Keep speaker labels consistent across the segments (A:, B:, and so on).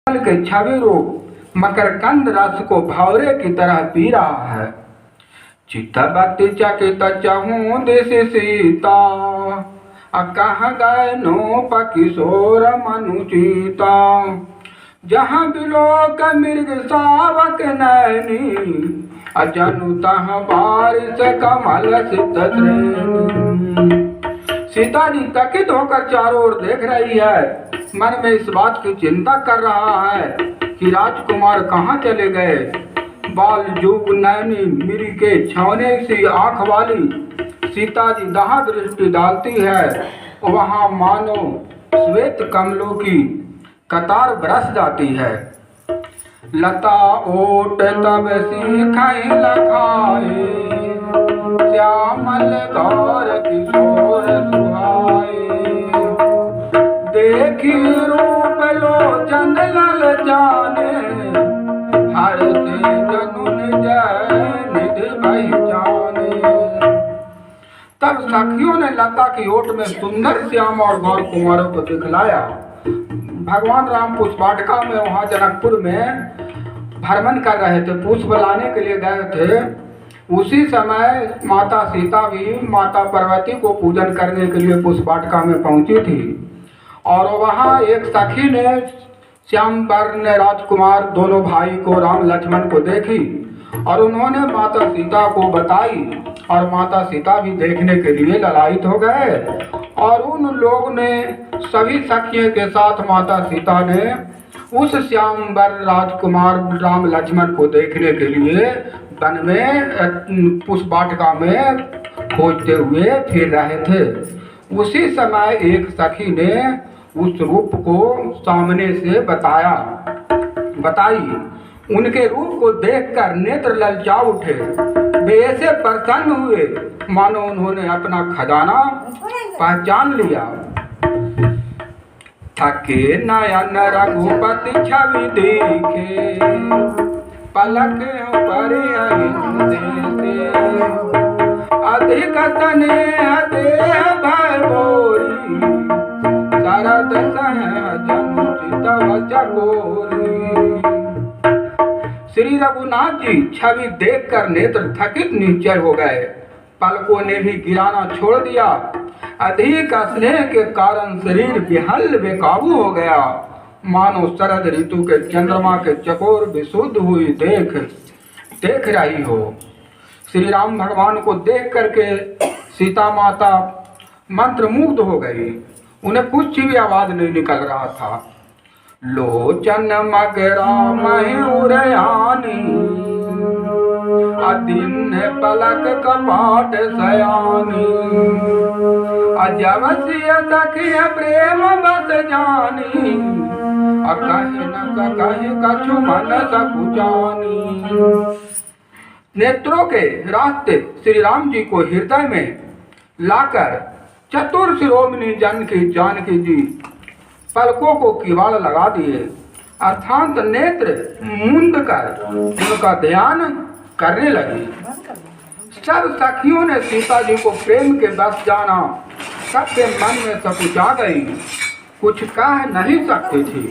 A: के छवि रूप मकरकंद रस को भौरे की तरह पी रहा है। चितबत्ती चकित चहूँ दिस सीता, कहाँ गए नो पकिशोर मनुचीता। जहाँ बिलोक मृग सावक नैनी, जनु तह बारिश कमल सिद्ध श्रेणी। सीता जी चकित होकर चारों ओर देख रही है, मन में इस बात की चिंता कर रहा है कि राजकुमार कहाँ चले गए। बाल जुग नैनी मिरी के छौने सी आंख वाली सीता जी जहाँ दृष्टि डालती है वहाँ मानो श्वेत कमलों की कतार बरस जाती है। लता ओट तब सीखई लखाए, श्यामल गौर किशोर सुहाए। देखी रूप लोचन लल जाने, हर से जनुन जय निधि भई जाने। तब सखियों ने लता की ओट में सुंदर श्याम और गौर कुमारों को दिखलाया। भगवान राम पुष्पाटका में वहाँ जनकपुर में भ्रमण कर रहे थे, पुष्प लाने के लिए गए थे। उसी समय माता सीता भी माता पार्वती को पूजन करने के लिए पुष्पाटका में पहुंची थी और वहाँ एक सखी ने श्याम वर्ण राजकुमार दोनों भाई को राम लक्ष्मण को देखी और उन्होंने माता सीता को बताई और माता सीता भी देखने के लिए ललायित हो गए। और उन लोग ने सभी सखियों के साथ माता सीता ने उस श्याम वर्ण राजकुमार राम लक्ष्मण को देखने के लिए वन में पुष्पाटका में खोजते हुए फिर रहे थे। उसी समय एक सखी ने उस रूप को सामने से बताई। उनके रूप को देखकर नेत्र ललचा उठे, वे ऐसे प्रसन्न हुए मानो उन्होंने अपना खजाना पहचान लिया। थके नयन रघुपति छवि देखे, पलक पर अधिक स्नेह देह भय बोरी, शरद सहज चकोरी। श्री रघुनाथ जी छवि देखकर नेत्र थकित निश्चय हो गए, पलकों ने भी गिराना छोड़ दिया। अधिक स्नेह के कारण शरीर विहल बेकाबू हो गया, मानो शरद ऋतु के चंद्रमा के चकोर विशुद्ध हुई देख रही हो। श्री राम भगवान को देख करके सीता माता मंत्रमुग्ध हो गई, उन्हें कुछ भी आवाज नहीं निकल रहा था। लोचन मगरा मयूरयानी, दिन पलक कपाट सयानी। अजवसिय सखिय प्रेम बस जानी, कहे न कहे कछु मन सकुचानी। नेत्रों के रास्ते श्री राम जी को हृदय में लाकर चतुर शिरोमणि जानकी जी पलकों को किवाड़ लगा दिए, अर्थात नेत्र मूंद कर उनका ध्यान करने लगी। सब सखियों ने सीता जी को प्रेम के बस जाना, सबके मन में सकुचा गई, कुछ कह नहीं सकती थी।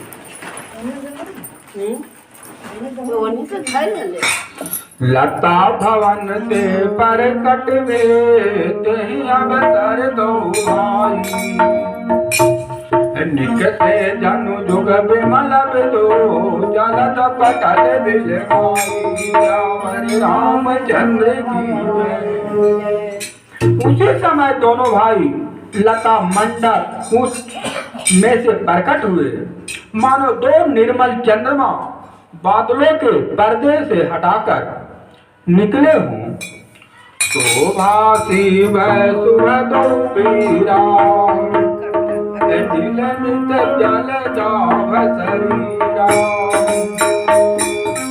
A: लता भवन से पर कटवे, तेहि अवसर दो भाई। निकटे जनु जुग बिमल बिदो, जलद पटल बिल रामचंद्र की। उसी समय दोनों भाई लता मंडप उस में से प्रकट हुए, मानो दो निर्मल चंद्रमा बादलों के पर्दे से हटाकर निकले हों। शोभासी वै सुभदो पीरा, जल जाव शरीरा।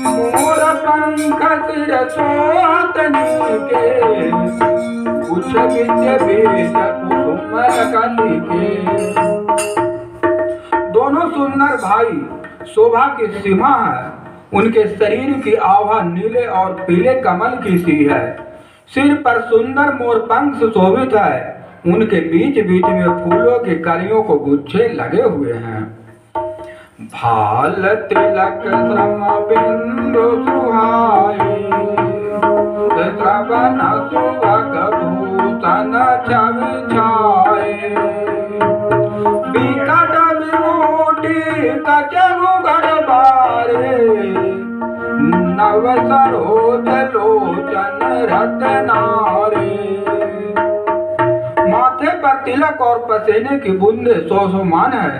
A: मोर पंख सिर सोहतनी के, कुछ विद्य बीज कुसुमल कली के। दोनों सुंदर भाई शोभा की सीमा है, उनके शरीर की आभा नीले और पीले कमल की सी है। सिर पर सुंदर मोर पंख शोभित है, उनके बीच बीच में फूलों की कलियों को गुच्छे लगे हुए हैं। भाल तिलक श्रम बिंदु सुहाई, श्रवण सुभग भूषण छवि छाए, विकट विभूति कचरु गढ़बारे, नव सरोज लोचन रत्नारे। माथे पर तिलक और पसीने की बूंदे सौ मान है,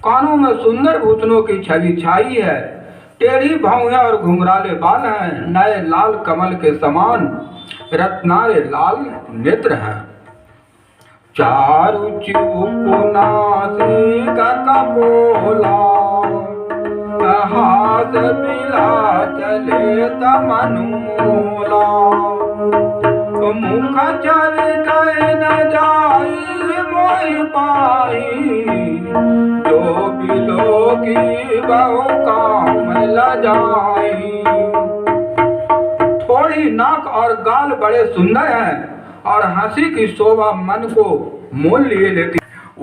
A: कानों में सुंदर भूषणों की छवि छाई है, टेढ़ी भौहें और घुंघराले बाल हैं, नए लाल कमल के समान रत्नारे लाल नेत्र हैं। चारु चिबुकुनासी का कपोला, हाथ बिला चले तमनूला, मुख चल गए न जाई मोहि पाई, जो बिलो की बहु काम ल जाई। थोड़ी नाक और गाल बड़े सुंदर हैं और हंसी की शोभा मन को मोल लिए लेती।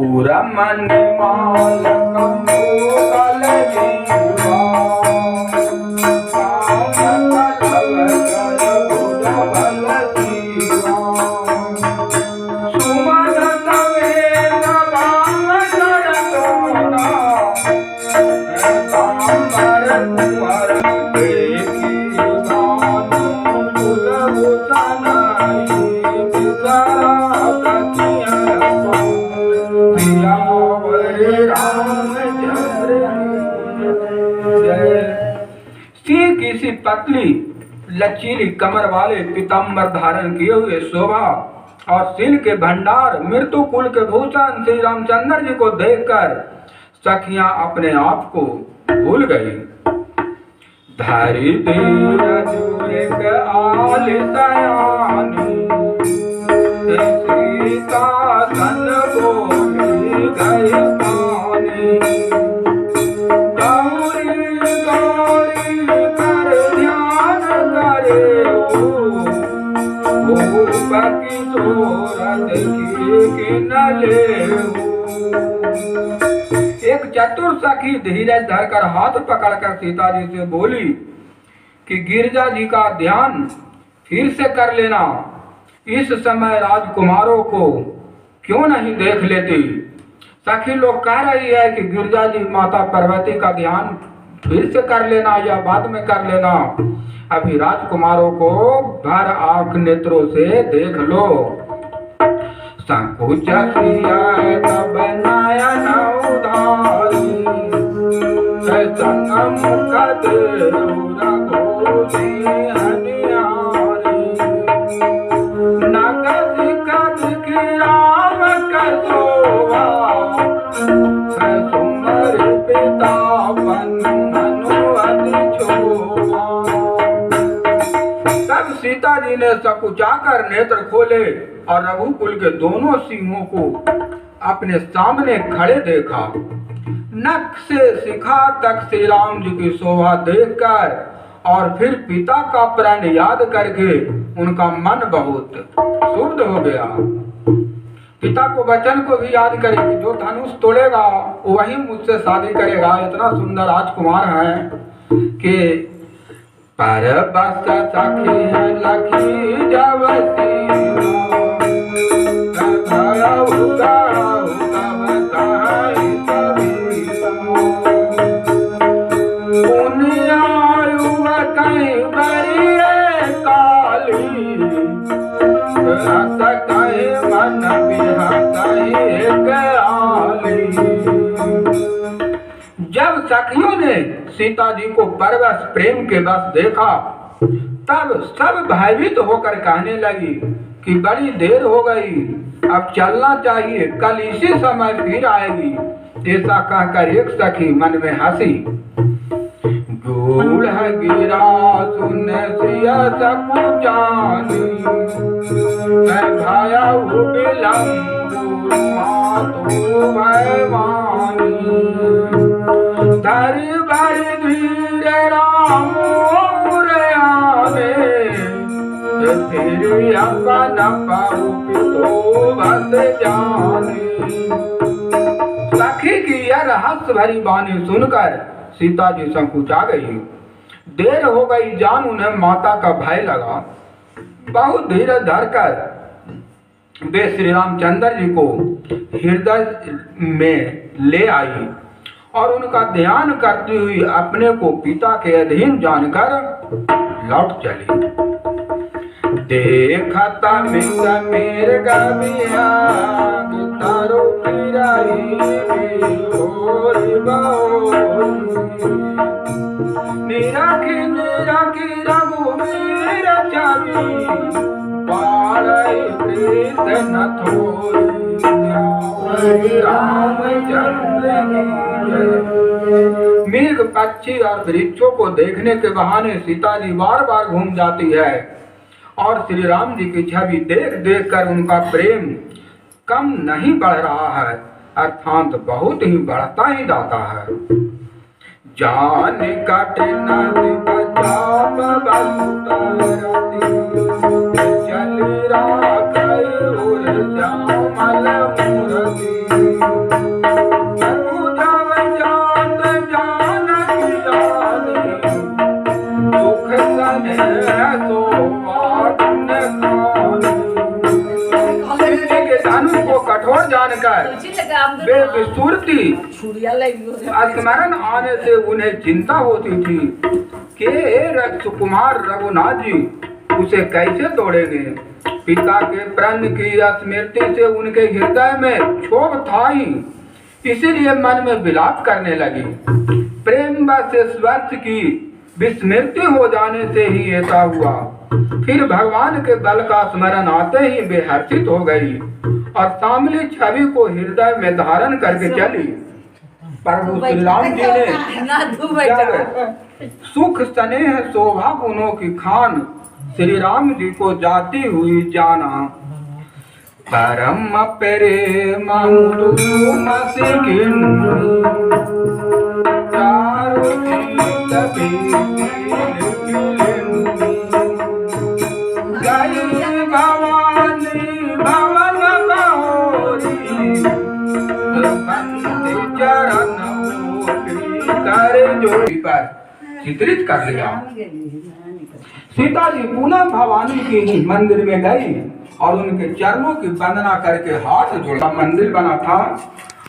A: उरा मन माल कमोगल जीवा, काम कलव कर बुझबल जीवा, सुमन सवेद बाम सरतोना, कामर कुंवर देखी गानो कुल भूषणाई, बिसरा सिंह किसी पतली लचीली कमर वाले पीताम्बर धारण किए हुए शोभा और सिल के भंडार मृत्यु कुल के भूषण श्री रामचंद्र जी को देखकर सखियां अपने आप को भूल गई। धरी धीरज एक आलिसयानी, सीता सन बोली गई पानी, गौरी गौरी कर ध्यान करे बाकी सोरत की न ले। एक चतुर सखी धीरज धरकर हाथ पकड़कर सीता जी से बोली कि गिरजा जी का ध्यान फिर से कर लेना, इस समय राजकुमारों को क्यों नहीं देख लेती। सखी लोग कह रही है कि गिरजा जी माता पार्वती का ध्यान फिर से कर लेना या बाद में कर लेना, अभी राजकुमारों को भर आंख नेत्रों से देख लो। संकुच तब नयन उधारी, संग मुख देउरा गोदी हनियारी, नगद कद की राम कसोवा, सुमर पिता तब सीता जी ने सकुचाकर नेत्र खोले और रघुकुल के दोनों सिंहों को अपने सामने खड़े देखा। नख से शिखा तक श्री राम जी की शोभा देखकर और फिर पिता का प्रण याद करके उनका मन बहुत शुद्ध हो गया। पिता को वचन को भी याद करे कि जो धनुष तोड़ेगा वही मुझसे शादी करेगा। इतना सुंदर राजकुमार है कि पर बस सखी लखी जवती मन जब सखियों ने सीता जी को परवश प्रेम के बस देखा तब सब भयभीत होकर कहने लगी कि बड़ी देर हो गई, अब चलना चाहिए, कल इसी समय फिर आएगी। ऐसा कहकर एक सखी मन में हंसी। गूढ़ गिरा सुन सिया सकुचानी, मैं भाया विलंबु मातु भयमानी, धरि बड़ी धीर राम रे आवे, फिर अपन पाऊ तो बस जाने। सखी की यह रहस्य भरी वाणी सुनकर सीता जी संकुचा गई। देर हो गई जान उन्हें माता का भय लगा। बहुत धीरज धरकर वे श्री रामचंद्र जी को हृदय में ले आई और उनका ध्यान करती हुई अपने को पिता के अधीन जानकर लौट चली। देखता मित्र मेरे गबिया तारो पिराई और निराखी निराखी रघुवीर छवि पालय प्रीत न थोरी रामचंद्र मृग पक्षी और वृक्षों को देखने के बहाने सीता जी बार बार घूम जाती है और श्री राम जी की छवि देख देख कर उनका प्रेम कम नहीं बढ़ रहा है, अर्थात बहुत ही बढ़ता ही जाता है। जान कटना बचाव चल राख श्यामल मूर्ति को कठोर जानकर वे विस्तृति स्मरण आने से उन्हें चिंता होती थी कि राजकुमार रघुनाथ जी उसे कैसे तोड़ेंगे। पिता के प्रण की स्मृति से उनके हृदय में क्षोभ था ही, इसीलिए मन में विलाप करने लगी। प्रेम बस स्वर्थ की विस्मृति हो जाने से ही ऐसा हुआ। फिर भगवान के बल का स्मरण आते ही वे हर्षित हो गई और सामली छवि को हृदय में धारण करके चली। प्रभु श्री राम जी ने सुख स्नेह शोभा गुणों की खान श्री राम जी को जाती हुई जाना। परम प्रेम पर चित्रित कर लिया। सीता जी पुनः भवानी के मंदिर में गई और उनके चरणों की वंदना करके हाथ जोड़ा। मंदिर बना था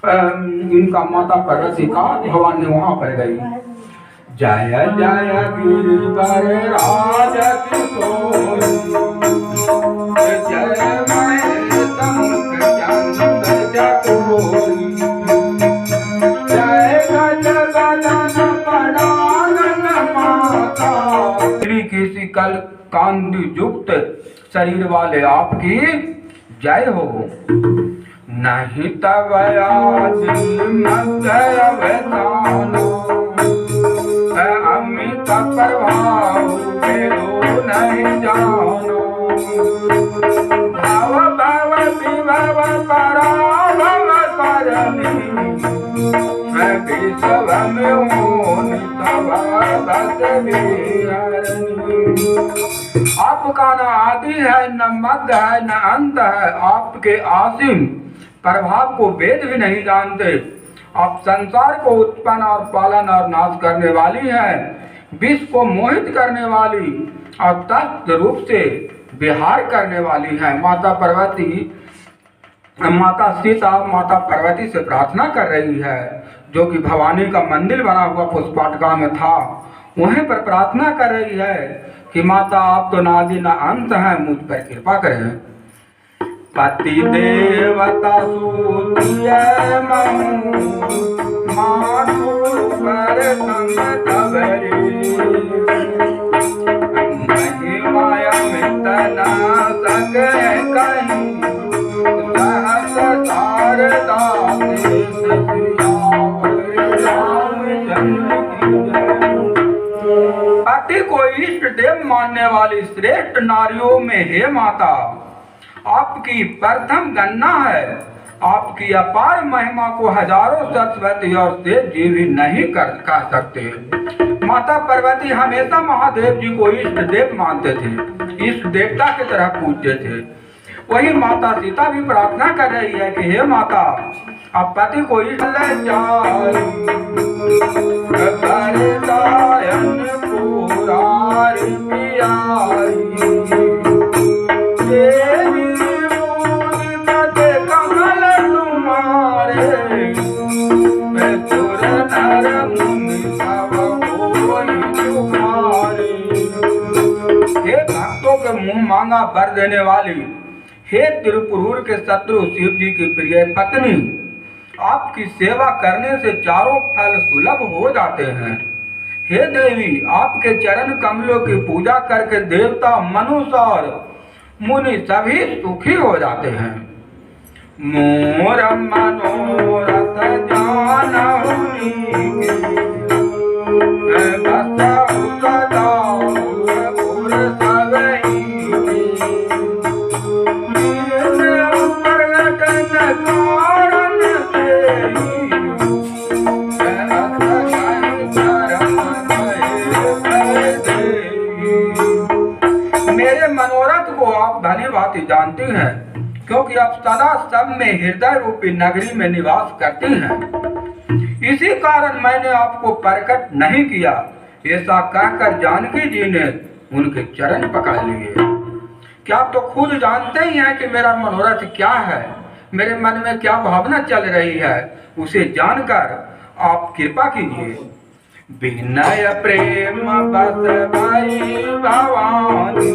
A: इनका माता पार्वती का, भगवान ने वहां पर गई। जय जय गिरिवर राज किशोर जय किसी कल कांति युक्त शरीर वाले आपकी जय हो। नहीं तब अमित प्रभाव नहीं जानो भव भव विभव पराभव करनी विश्व में आपका न आदि है न मध्य है न अंत है। आपके आसिम प्रभाव को वेद भी नहीं जानते। आप संसार को उत्पन्न और पालन और नाश करने वाली हैं, विश्व को मोहित करने वाली और तत्व रूप से विहार करने वाली हैं। माता सीता माता पार्वती से प्रार्थना कर रही है, जो कि भवानी का मंदिर बना हुआ पुष्पाटका में था, वहीं पर प्रार्थना कर रही है कि माता आप तो नादि न अंत हैं, मुझ पर कृपा करें। पति देवता सूतिय माथो पर संग तवरे महिमाया मितना सके कहीं सहस शारदा पति को इष्ट देव मानने वाली श्रेष्ठ नारियों में हे माता आपकी प्रथम गणना है। आपकी अपार महिमा को हजारों सरस्वती और देव जी भी नहीं कह सकते। माता पार्वती हमेशा महादेव जी को इष्ट देव मानते थे, इष्ट देवता की तरह पूजते थे। वही माता सीता भी प्रार्थना कर रही है कि हे माता अब पति को ले जाई दायन पुरारी पियाई देवी मोदी पद कमल तुम्हारे चुर नर मुनि सब कोई तुम्हारे। हे भक्तों के मुंह मांगा वर देने वाली, हे त्रिपुरूर के शत्रु शिव जी की प्रिय पत्नी, आपकी सेवा करने से चारों फल सुलभ हो जाते हैं। हे देवी, आपके चरण कमलों की पूजा करके देवता मनुष्य और मुनि सभी सुखी हो जाते हैं। मोर मनोरथ जानहुनी बसहु सदा पुर सबई मेरे मनोरथ को आप भली भांति जानती हैं, क्योंकि आप सदा सब में हृदय रूपी नगरी में निवास करती हैं। इसी कारण मैंने आपको प्रकट नहीं किया। ऐसा कहकर जानकी जी ने उनके चरण पकड़ लिए। क्या आप तो खुद जानते ही हैं कि मेरा मनोरथ क्या है, मेरे मन में क्या भावना चल रही है, उसे जानकर आप कृपा कीजिए। विनय प्रेम बस भाई भवानी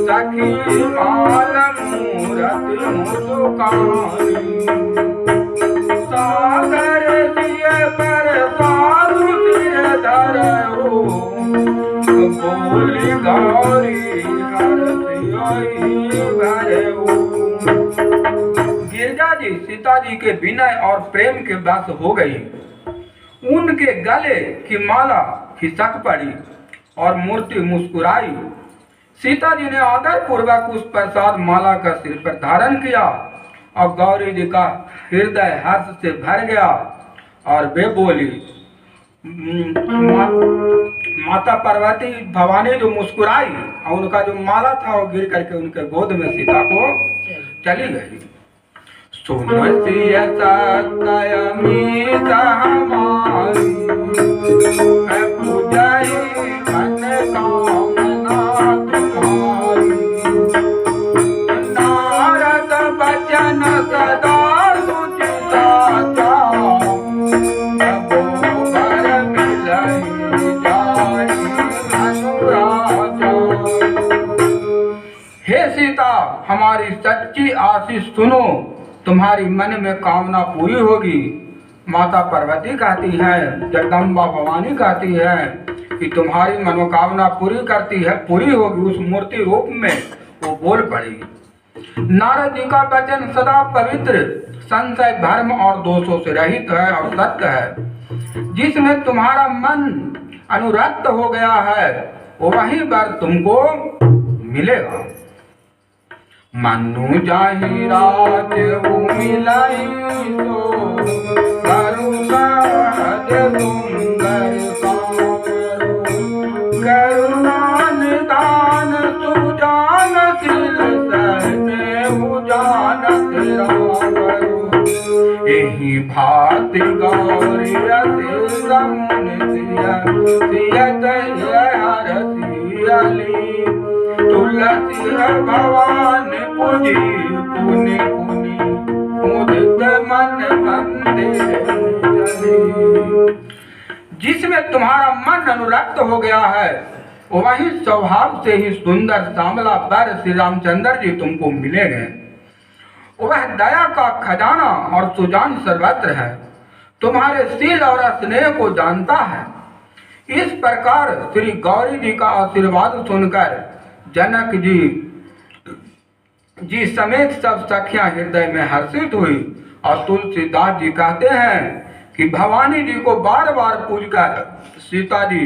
A: सखी माल मूरत मुस्कानी सागर सिय पर साधु सिर धरऊ बोली गौरी हर भरऊ। गिरजा जी सीता जी के विनय और प्रेम के वश हो गई। उनके गले की माला खिसक पड़ी और मूर्ति मुस्कुराई। सीता जी ने आदर पूर्वक उस प्रसाद माला का सिर पर धारण किया और गौरी जी का हृदय हर्ष से भर गया और वे बोली, माता पार्वती भवानी जो मुस्कुराई और उनका जो माला था वो गिर करके उनके गोद में सीता को चली गई। सुनसिय सत्यमीत हमारी पूजाई मन कामना तुम्हारी नारद बचन सदा सुचिता गोबर मिलई जाई अनुराजा। हे सीता, हमारी सच्ची आशीष सुनो, तुम्हारी मन में कामना पूरी होगी। माता पार्वती कहती है, जगदम्बा भवानी कहती है कि तुम्हारी मनोकामना पूरी होगी। उस मूर्ति रूप में वो बोल पड़ी। नारद जी का वचन सदा पवित्र, संशय, भ्रम और दोषों से रहित है और सत्य है। जिसमें तुम्हारा मन अनुरक्त हो गया है वही वर तुमको मिलेगा। मनु जाहि राज मिलाई सो सुंदर करुणा निदान सुजान सिल सहने उजानत रावरु एहि भाति गौरी रमुन सियत हर सियली तुलसी भगवान पुजी पुनि पुनि मुदित मन मंदिर चली। जिसमें तुम्हारा मन अनुरक्त हो गया है वही स्वभाव से ही सुंदर श्यामला वर श्री रामचंद्र जी तुमको मिलेंगे। वह दया का खजाना और सुजान सर्वत्र है, तुम्हारे शील और स्नेह को जानता है। इस प्रकार श्री गौरी जी का आशीर्वाद सुनकर जनक जी समेत सब सखियां हृदय में हर्षित हुई और तुलसीदास जी कहते हैं कि भवानी जी को बार बार पूजकर सीता जी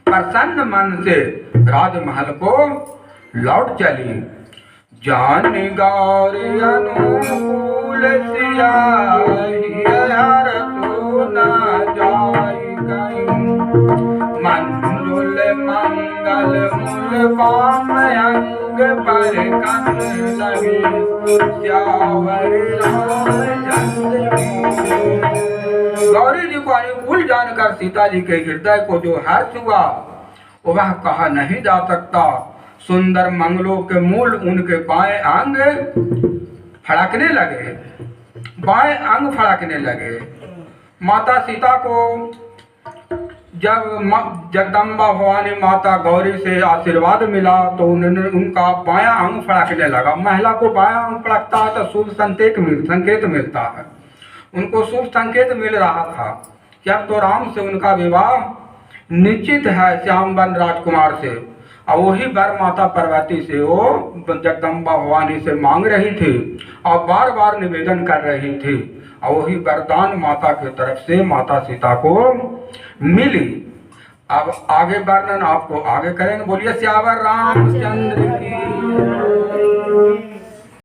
A: प्रसन्न मन से राजमहल को लौट चली। जान गौरी अनुकूल सिया सोना जाई गई मंजुल मंगल मूल पाम अंग पर करने लगे श्यावर रामचंद्र की। गौरी जी को अनुकूल जानकर सीता जी के हृदय को जो हर्ष हुआ वह कहा नहीं जा सकता। सुंदर मंगलों के मूल उनके बाएं अंग फड़कने लगे, बाएं अंग फड़कने लगे। माता सीता को जब जगदम्बा भवानी माता गौरी से आशीर्वाद मिला तो उन्होंने उनका बायां अंग फड़कने लगा। महिला को बायां अंग फड़कता है तो शुभ संकेत मिलता है। उनको शुभ संकेत मिल रहा था कि अब तो राम से उनका विवाह निश्चित है, श्यामवन राजकुमार से। और वही वर माता पार्वती से वो जगदम्बा भवानी से मांग रही थी और बार बार निवेदन कर रही थी और वही वरदान माता की तरफ से माता सीता को मिली। अब आगे वर्णन आपको आगे करेंगे। बोलिए श्यावर रामचंद्र की।